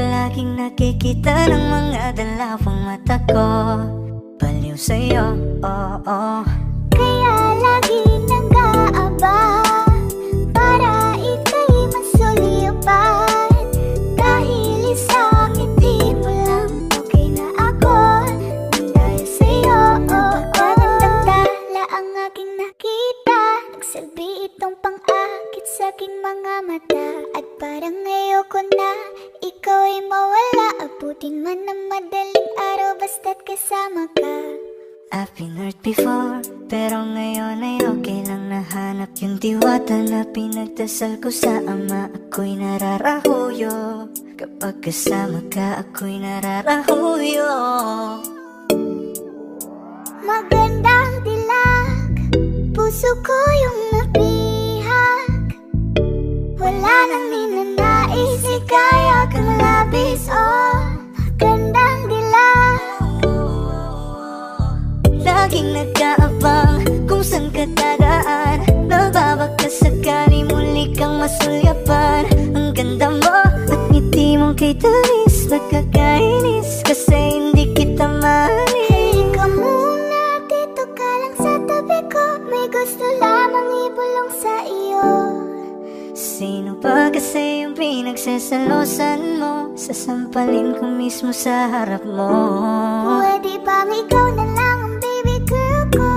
laging nakikita ng mga dalawang mata ko. Baliw sa'yo, oh. Kaya lagi nag-aabang para ika'y masulipan. Dahil isang ngiti mo lang, okay na ako nang dahil sa'yo. Napakagandang tala ang aking nakita. Nagsilbi itong pang-akit sa aking mga mata. At parang ayoko na ikaw ay mawala. Abutin man ang madaling araw basta't kasama ka. I've been hurt before, pero ngayon ay okay lang. Nahanap yung diwata na pinagdasal ko sa ama. Ako'y nararahuyo, kapag kasama ka ako'y nararahuyo. Magandang dilag, puso ko yung nabihag. Wala nang ninanais, ikaya kang labis, oh. Magandang dilag. Laging nag-aabang kung saan ka dadaan. Nababaka sakali muli kang masulyapan. Ang ganda mo at ngiti mong kay tamis. Nakakainis kasi hindi kita mahalin. Halika muna, dito ka lang sa tabi ko. May gusto lamang ibulong sa iyo. Sino ba kasi yung pinagsasalosan mo? Sasampalin ko mismo sa harap mo. Pwede bang ikaw na lang ang baby girl ko?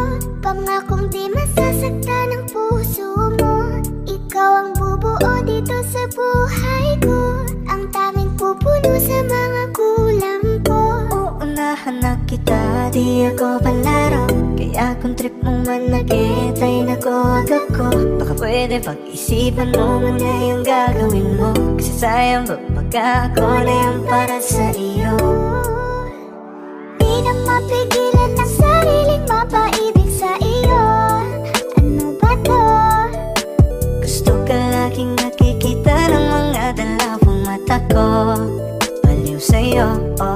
Pangakong di masasaktan ang puso mo. Ikaw ang bubuo dito sa buhay ko. Ang tanging pupuno sa mga kulang ko. Uunahan na kita, di ako palaro. Kaya kung trip mo man nag-etay na ko agad ko. Baka pwede pag-isipan mo muna yung gagawin mo. Kasi sayang ba pagka ako na yung para sa iyo. Di na mapigilan ang sariling mapaibig sa iyo. Ano ba to? Gusto ka laging nakikita ng mga dalawang mata ko. Baliw sa'yo, oh.